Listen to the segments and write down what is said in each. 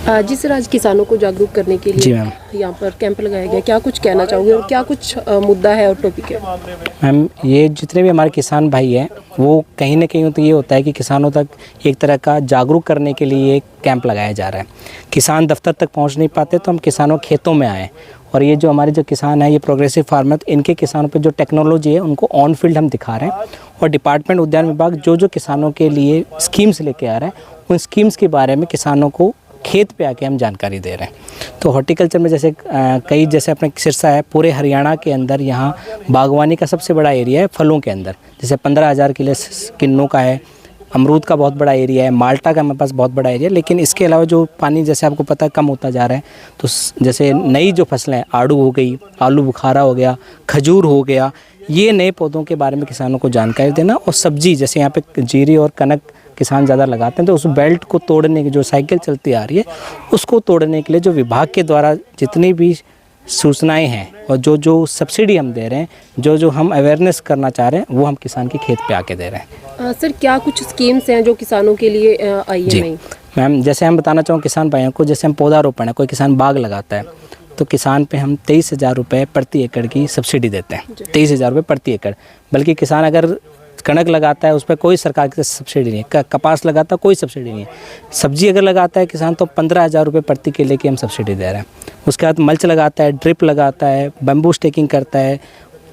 जी sir, आज किसानों को जागरूक करने के लिए यहाँ पर कैंप लगाया गया, क्या कुछ कहना चाहोगे और क्या कुछ मुद्दा है और टॉपिक है? मैम, ये जितने भी हमारे किसान भाई हैं वो कहीं ना कहीं तो ये होता है कि किसानों तक एक तरह का जागरूक करने के लिए एक कैंप लगाया जा रहा है। किसान दफ्तर तक पहुँच नहीं पाते तो हम किसानों खेतों में आए, और ये जो हमारे जो किसान हैं ये प्रोग्रेसिव फार्मर, इनके किसानों पे जो टेक्नोलॉजी है उनको ऑन फील्ड हम दिखा रहे हैं। और डिपार्टमेंट उद्यान विभाग जो किसानों के लिए स्कीम्स लेके आ रहा है उन स्कीम्स के बारे में किसानों को खेत पे आके हम जानकारी दे रहे हैं। तो हॉर्टिकल्चर में जैसे अपने सिरसा है, पूरे हरियाणा के अंदर यहाँ बागवानी का सबसे बड़ा एरिया है। फलों के अंदर जैसे 15,000 किन्नों का है, अमरूद का बहुत बड़ा एरिया है, माल्टा का हमारे पास बहुत बड़ा एरिया है। लेकिन इसके अलावा जो पानी जैसे आपको पता है कम होता जा रहा है, तो जैसे नई जो फसलें हैं, आड़ू हो गई, आलू बुखारा हो गया, खजूर हो गया, ये नए पौधों के बारे में किसानों को जानकारी देना। और सब्जी जैसे यहाँ पे जीरी और कनक किसान ज़्यादा लगाते हैं, तो उस बेल्ट को तोड़ने की जो साइकिल चलती आ रही है उसको तोड़ने के लिए जो विभाग के द्वारा जितनी भी सूचनाएं हैं और जो सब्सिडी हम दे रहे हैं, जो हम अवेयरनेस करना चाह रहे हैं वो हम किसान के खेत पे आके दे रहे हैं। सर, क्या कुछ स्कीम्स हैं जो किसानों के लिए आई है? जी मैम, जैसे हम बताना चाहूँ किसान भाइयों को, जैसे हम पौधारोपण है, कोई किसान बाग लगाता है तो किसान पे हम 23,000 रुपये प्रति एकड़ की सब्सिडी देते हैं। 23,000 रुपये प्रति एकड़। बल्कि किसान अगर कणक लगाता है उस पर कोई सरकार की सब्सिडी नहीं है, कपास लगाता है कोई सब्सिडी नहीं है। सब्जी अगर लगाता है किसान तो 15,000 रुपये प्रति केले की हम सब्सिडी दे रहे हैं। उसके बाद मल्च लगाता है, ड्रिप लगाता है, बम्बू स्टेकिंग करता है,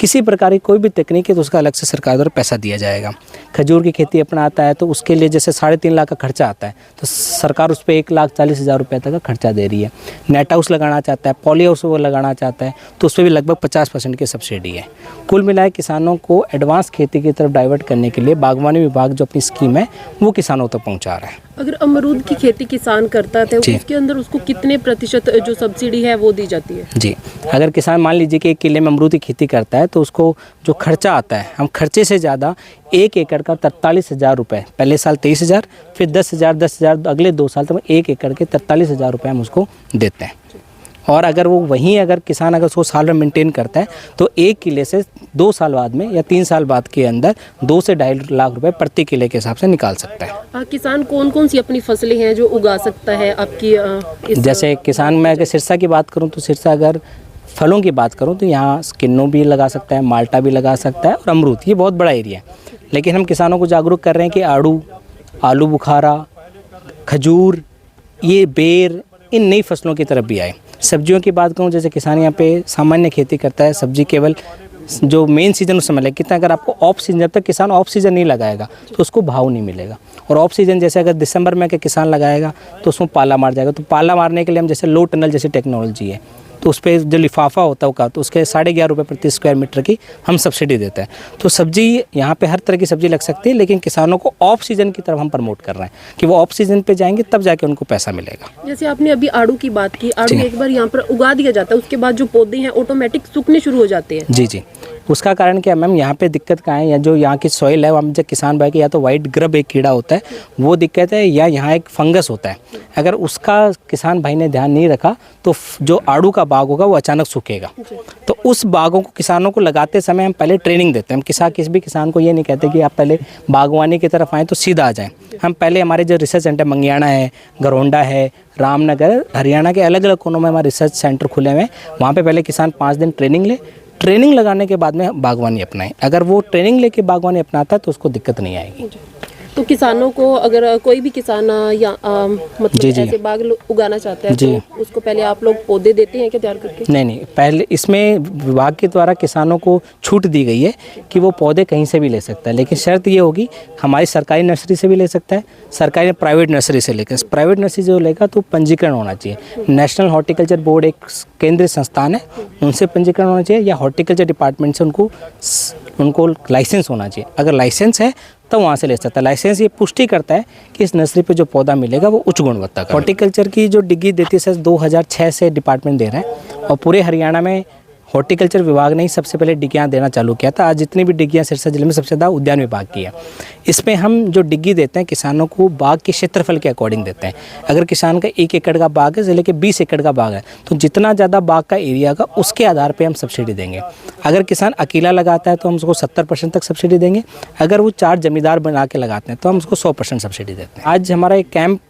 किसी प्रकार की कोई भी तकनीक है तो उसका अलग से सरकार द्वारा पैसा दिया जाएगा। खजूर की खेती अपनाता है तो उसके लिए जैसे 3.5 लाख का खर्चा आता है तो सरकार उस पर 1,40,000 रुपये तक का खर्चा दे रही है। नेट हाउस लगाना चाहता है, पॉली हाउस वो लगाना चाहता है तो उस पर भी लगभग 50% की सब्सिडी है। कुल मिलाए किसानों को एडवांस खेती की तरफ डाइवर्ट करने के लिए बागवानी विभाग जो अपनी स्कीम है वो किसानों तक पहुँचा रहा है। अगर अमरूद की खेती किसान करता है तो उसके अंदर उसको कितने प्रतिशत जो सब्सिडी है वो दी जाती है? जी, अगर किसान मान लीजिए कि 1 किले में अमरूद की खेती करता है तो उसको जो खर्चा आता है, हम खर्चे से ज़्यादा 1 एकड़ का 43,000 रुपये, पहले साल 23,000, फिर 10,000, 10,000, अगले 2 साल तक 1 एकड़ के 43,000 रुपये हम उसको देते हैं। और अगर वो वहीं अगर किसान अगर उसको साल में मेंटेन करता है तो 1 किले से 2 साल बाद में या 3 साल बाद के अंदर 2 से 2.5 लाख रुपए प्रति किले के हिसाब से निकाल सकता है। किसान कौन कौन सी अपनी फसलें हैं जो उगा सकता है आपकी? जैसे किसान में अगर सिरसा की बात करूं तो सिरसा अगर फलों की बात करूं तो यहाँ किन्नू भी लगा सकता है, माल्टा भी लगा सकता है और अमरूद, ये बहुत बड़ा एरिया है। लेकिन हम किसानों को जागरूक कर रहे हैं कि आलू बुखारा, खजूर, ये बेर, इन नई फसलों की तरफ भी आए। सब्जियों की बात करूं, जैसे किसान यहाँ पे सामान्य खेती करता है, सब्जी केवल जो मेन सीज़न उस समय लगे कितना, अगर आपको ऑफ सीजन, जब तक किसान ऑफ सीज़न नहीं लगाएगा तो उसको भाव नहीं मिलेगा। और ऑफ सीज़न जैसे अगर दिसंबर में किसान लगाएगा तो उसमें पाला मार जाएगा। तो पाला मारने के लिए हम जैसे लो टनल जैसी टेक्नोलॉजी है तो उस पर जो लिफाफा होता है तो उसके 11.5 रुपये प्रति स्क्वायर मीटर की हम सब्सिडी देते हैं। तो सब्जी यहाँ पे हर तरह की सब्जी लग सकती है, लेकिन किसानों को ऑफ सीजन की तरफ हम प्रमोट कर रहे हैं कि वो ऑफ सीजन पे जाएंगे तब जाके उनको पैसा मिलेगा। जैसे आपने अभी आड़ू की बात की, आड़ू एक बार यहाँ पर उगा दिया जाता है, उसके बाद जो पौधे हैं ऑटोमेटिक सूखने शुरू हो जाते हैं। जी, उसका कारण क्या मैम, यहाँ पे दिक्कत कहाँ है, या जो यहाँ की सॉइल है वहाँ जब किसान भाई की या तो वाइट ग्रब एक कीड़ा होता है वो दिक्कत है, या यहाँ एक फंगस होता है। अगर उसका किसान भाई ने ध्यान नहीं रखा तो जो आड़ू का बाग होगा वो अचानक सूखेगा। तो उस बागों को किसानों को लगाते समय हम पहले ट्रेनिंग देते हैं। हम किसी भी किसान को ये नहीं कहते कि आप पहले बागवानी की तरफ आएँ तो सीधा आ जाएं। हम पहले हमारे जो रिसर्च सेंटर मंगियाना है, गरोंडा है, रामनगर, हरियाणा के अलग अलग कोनों में हमारे रिसर्च सेंटर खुले हुए हैं। वहाँ पे पहले किसान 5 दिन ट्रेनिंग ले, ट्रेनिंग लगाने के बाद में बागवानी अपनाएं। अगर वो ट्रेनिंग लेके बागवानी अपनाता है तो उसको दिक्कत नहीं आएगी। तो किसानों को अगर कोई भी किसान या मतलब ऐसे बाग उगाना चाहता है तो उसको पहले आप लोग पौधे देते हैं क्या तैयार करके? नहीं, पहले इसमें विभाग के द्वारा किसानों को छूट दी गई है कि वो पौधे कहीं से भी ले सकता है, लेकिन शर्त ये होगी हमारी सरकारी नर्सरी से भी ले सकता है, सरकारी प्राइवेट नर्सरी से लेकर। प्राइवेट नर्सरी जो लेगा तो पंजीकरण होना चाहिए। नेशनल हॉर्टिकल्चर बोर्ड एक केंद्रीय संस्थान है, उनसे पंजीकरण होना चाहिए, या हॉर्टिकल्चर डिपार्टमेंट से उनको लाइसेंस होना चाहिए। अगर लाइसेंस है तो वहाँ से ले सकता है। लाइसेंस ये पुष्टि करता है कि इस नर्सरी पे जो पौधा मिलेगा वो उच्च गुणवत्ता का। हॉर्टिकल्चर की जो डिग्री देती है 2006 से डिपार्टमेंट दे रहा है, और पूरे हरियाणा में हॉर्टिकल्चर विभाग ने ही सबसे पहले डिग्रियाँ देना चालू किया था। आज जितनी भी डिग्रियाँ सिरसा जिले में सबसे ज़्यादा उद्यान विभाग की है। इसमें हम जो डिग्री देते हैं किसानों को बाग के क्षेत्रफल के अकॉर्डिंग देते हैं। अगर किसान का 1 एकड़ का बाग है, जिले के 20 एकड़ का बाग है, तो जितना ज़्यादा बाग का एरिया का उसके आधार पर हम सब्सिडी देंगे। अगर किसान अकेला लगाता है तो हम उसको 70% तक सब्सिडी देंगे। अगर वो 4 जमींदार बना के लगाते हैं तो हम उसको 100% सब्सिडी देते हैं। आज हमारा एक कैंप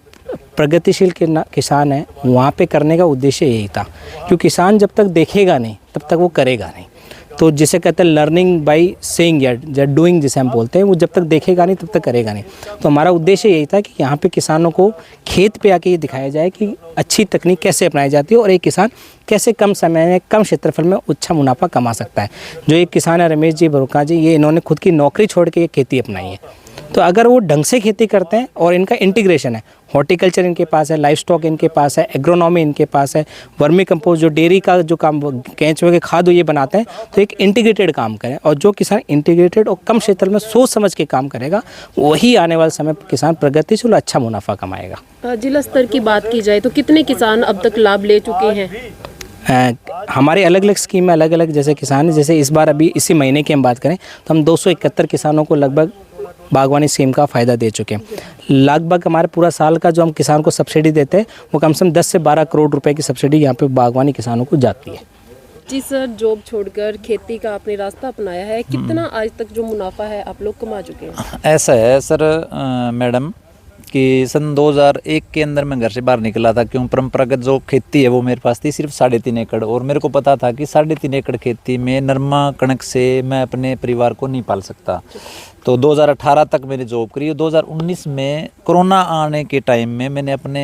प्रगतिशील किसान है वहाँ पे करने का उद्देश्य यही था, क्योंकि किसान जब तक देखेगा नहीं तब तक वो करेगा नहीं। तो जिसे कहते हैं लर्निंग बाय सेइंग या डूइंग जिसे हम बोलते हैं, वो जब तक देखेगा नहीं तब तक करेगा नहीं। तो हमारा उद्देश्य यही था कि यहाँ पे किसानों को खेत पे आके ये दिखाया जाए कि अच्छी तकनीक कैसे अपनाई जाती है और एक किसान कैसे कम समय में कम क्षेत्रफल में अच्छा मुनाफा कमा सकता है। जो एक किसान है रमेश जी बरुका जी, ये इन्होंने खुद की नौकरी छोड़ के ये खेती अपनाई है। तो अगर वो ढंग से खेती करते हैं और इनका इंटीग्रेशन है, हॉर्टिकल्चर इनके पास है, लाइफ स्टॉक इनके पास है, एग्रोनॉमी इनके पास है, वर्मी कंपोस्ट जो डेयरी का जो काम केंचुए के खाद ये बनाते हैं, तो एक इंटीग्रेटेड काम करें। और जो किसान इंटीग्रेटेड और कम क्षेत्र में सोच समझ के काम करेगा, वही आने वाले समय पर किसान प्रगतिशील अच्छा मुनाफा कमाएगा। जिला स्तर की बात की जाए तो कितने किसान अब तक लाभ ले चुके हैं? हमारे अलग अलग स्कीम में अलग अलग जैसे किसान है, जैसे इस बार अभी इसी महीने की हम बात करें तो हम 271 किसानों को लगभग बागवानी स्कीम का फ़ायदा दे चुके हैं। लगभग हमारे पूरा साल का जो हम किसान को सब्सिडी देते हैं वो कम से कम 10 से 12 करोड़ रुपए की सब्सिडी यहाँ पे बागवानी किसानों को जाती है। जी सर, जॉब छोड़कर खेती का आपने रास्ता अपनाया है, कितना आज तक जो मुनाफा है आप लोग कमा चुके हैं? ऐसा है सर मैडम कि सन 2001 के अंदर मैं घर से बाहर निकला था, क्यों परंपरागत जो खेती है वो मेरे पास थी सिर्फ 3.5 एकड़, और मेरे को पता था कि 3.5 एकड़ खेती में नरमा कणक से मैं अपने परिवार को नहीं पाल सकता। तो 2018 तक मैंने जॉब करी। 2019 में कोरोना आने के टाइम में मैंने अपने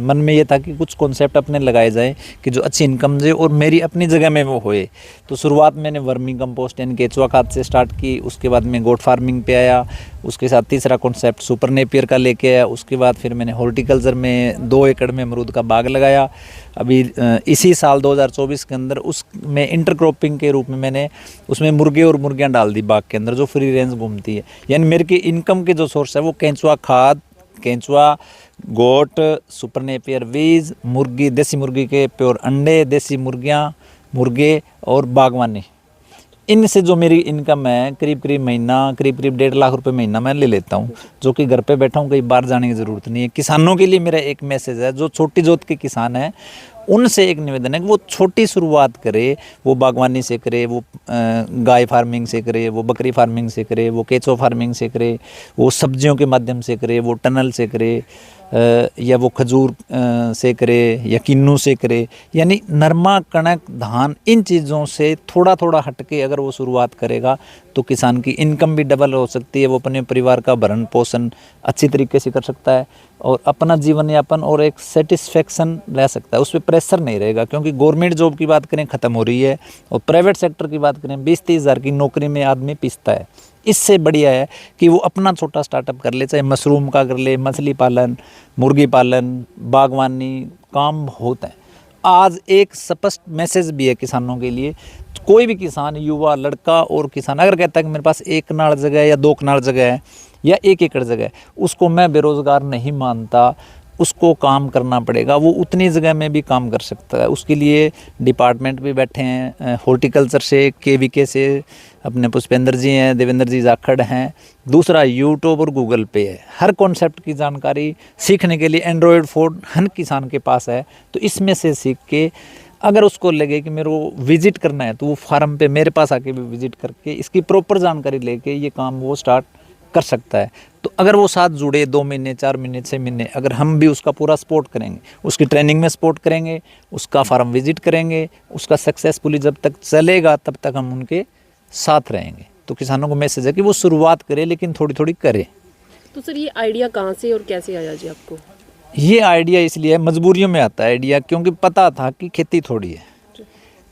मन में ये था कि कुछ कॉन्सेप्ट अपने लगाए जाए कि जो अच्छी इनकम दे और मेरी अपनी जगह में वो होए। तो शुरुआत मैंने वर्मी कंपोस्ट यानी केचुआ खाद से स्टार्ट की, उसके बाद मैं गोट फार्मिंग पे आया, उसके साथ तीसरा कॉन्सेप्ट सुपर नेपियर का लेके आया, उसके बाद फिर मैंने हॉर्टिकल्चर में 2 एकड़ में अमरूद का बाग लगाया। अभी इसी साल 2024 के अंदर उसमें इंटरक्रॉपिंग के रूप में मैंने उसमें मुर्गे और मुर्गियां डाल दी बाग के अंदर, जो फ्री रेंज घूमती है। यानी मेरे की इनकम के जो सोर्स है वो केंचुआ खाद, केंचुआ, गोट, सुपर नेपियर बीज, मुर्गी, देसी मुर्गी के प्योर अंडे, देसी मुर्गियां, मुर्गे और बागवानी, इनसे जो मेरी इनकम है करीब 1.5 लाख रुपए महीना मैं ले लेता हूँ, जो कि घर पे बैठा हूँ, कहीं बाहर जाने की ज़रूरत नहीं है। किसानों के लिए मेरा एक मैसेज है, जो छोटी जोत के किसान हैं उनसे एक निवेदन है कि वो छोटी शुरुआत करे, वो बागवानी से करे, वो गाय फार्मिंग से करे, वो बकरी फार्मिंग से करे, वो केचो फार्मिंग से करे, वो सब्जियों के माध्यम से करे, वो टनल से करे, या वो खजूर से करे या किन्नू से करे, यानी नरमा, कणक, धान, इन चीज़ों से थोड़ा थोड़ा हटके अगर वो शुरुआत करेगा तो किसान की इनकम भी डबल हो सकती है, वो अपने परिवार का भरण पोषण अच्छी तरीके से कर सकता है और अपना जीवन यापन और एक सेटिस्फेक्शन रह सकता है, उस पर प्रेशर नहीं रहेगा। क्योंकि गवर्नमेंट जॉब की बात करें ख़त्म हो रही है और प्राइवेट सेक्टर की बात करें 20-30 हज़ार की नौकरी में आदमी पिसता है। इससे बढ़िया है कि वो अपना छोटा स्टार्टअप कर ले, चाहे मशरूम का कर ले, मछली पालन, मुर्गी पालन, बागवानी, काम बहुत है। आज एक स्पष्ट मैसेज भी है किसानों के लिए, कोई भी किसान, युवा, लड़का और किसान अगर कहता है कि मेरे पास 1 कनाल जगह है या 2 कनाल जगह है या 1 एकड़ जगह है, उसको मैं बेरोज़गार नहीं मानता, उसको काम करना पड़ेगा, वो उतनी जगह में भी काम कर सकता है। उसके लिए डिपार्टमेंट भी बैठे हैं, हॉर्टिकल्चर से, KVK से अपने पुष्पेंद्र जी हैं, देवेंद्र जी जाखड़ हैं। दूसरा यूट्यूब और गूगल पे है, हर कॉन्सेप्ट की जानकारी सीखने के लिए एंड्रॉयड फ़ोन हर किसान के पास है। तो इसमें से सीख के अगर उसको लगे कि मेरे को विजिट करना है तो वो फार्म पे मेरे पास आके भी विजिट करके इसकी प्रॉपर जानकारी लेके ये काम वो स्टार्ट कर सकता है। तो अगर वो साथ जुड़े 2 महीने, 4 महीने, 6 महीने, अगर हम भी उसका पूरा सपोर्ट करेंगे, उसकी ट्रेनिंग में सपोर्ट करेंगे, उसका फार्म विजिट करेंगे, उसका सक्सेसफुली जब तक चलेगा तब तक हम उनके साथ रहेंगे। तो किसानों को मैसेज है कि वो शुरुआत करे लेकिन थोड़ी थोड़ी करे। तो सर ये आइडिया कहाँ से और कैसे आया जी आपको? ये आइडिया इसलिए मजबूरियों में आता है आइडिया, क्योंकि पता था कि खेती थोड़ी है,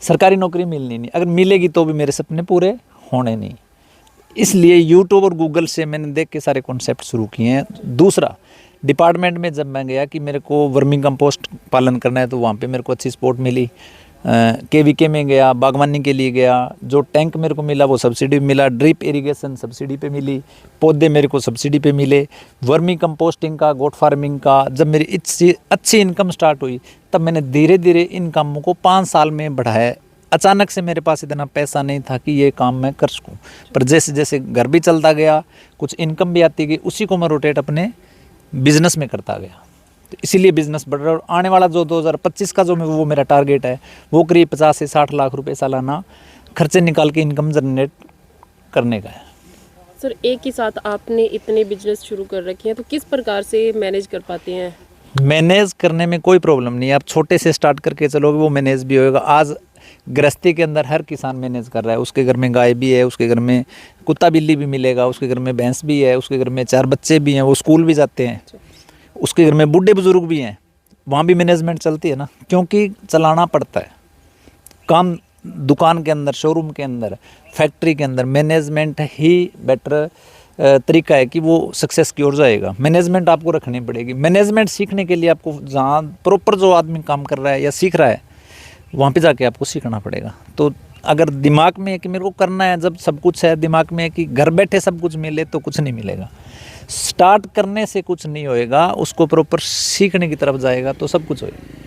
सरकारी नौकरी मिलनी नहीं, अगर मिलेगी तो भी मेरे सपने पूरे होने नहीं। इसलिए यूट्यूब और गूगल से मैंने देख के सारे कॉन्सेप्ट शुरू किए हैं। दूसरा, डिपार्टमेंट में जब मैं गया कि मेरे को वर्मी कंपोस्ट पालन करना है तो वहाँ पे मेरे को अच्छी सपोर्ट मिली। KVK में गया, बागवानी के लिए गया, जो टैंक मेरे को मिला वो सब्सिडी मिला, ड्रिप इरिगेशन सब्सिडी पे मिली, पौधे मेरे को सब्सिडी पे मिले, वर्मी कंपोस्टिंग का, गोट फार्मिंग का। जब मेरी अच्छी इनकम स्टार्ट हुई तब मैंने धीरे धीरे इन कामों को 5 साल में बढ़ाया। अचानक से मेरे पास इतना पैसा नहीं था कि ये काम मैं कर सकूं, पर जैसे जैसे घर भी चलता गया, कुछ इनकम भी आती गई, उसी को मैं रोटेट अपने बिजनेस में करता गया। तो इसीलिए बिजनेस बढ़ रहा है। और आने वाला जो 2025 का जो वो मेरा टारगेट है वो करीब 50 से 60 लाख रुपए सालाना खर्चे निकाल के इनकम जनरेट करने का है। सर एक ही साथ आपने इतने बिजनेस शुरू कर रखे हैं, तो किस प्रकार से मैनेज कर पाते हैं? मैनेज करने में कोई प्रॉब्लम नहीं है। आप छोटे से स्टार्ट करके चलोगे वो मैनेज भी होएगा। आज गृहस्थी के अंदर हर किसान मैनेज कर रहा है। उसके घर में गाय भी है, उसके घर में कुत्ता बिल्ली भी मिलेगा, उसके घर में भैंस भी है, उसके घर में 4 बच्चे भी हैं, वो स्कूल भी जाते हैं, उसके घर में बूढ़े बुजुर्ग भी हैं, वहाँ भी मैनेजमेंट चलती है ना, क्योंकि चलाना पड़ता है काम। दुकान के अंदर, शोरूम के अंदर, फैक्ट्री के अंदर मैनेजमेंट ही बेटर तरीका है कि वो सक्सेस की ओर जाएगा। मैनेजमेंट आपको रखनी पड़ेगी। मैनेजमेंट सीखने के लिए आपको जहाँ प्रॉपर जो आदमी काम कर रहा है या सीख रहा है वहाँ पे जाके आपको सीखना पड़ेगा। तो अगर दिमाग में है कि मेरे को करना है, जब सब कुछ है दिमाग में है कि घर बैठे सब कुछ मिले, तो कुछ नहीं मिलेगा। स्टार्ट करने से कुछ नहीं होएगा, उसको प्रॉपर सीखने की तरफ जाएगा तो सब कुछ होएगा।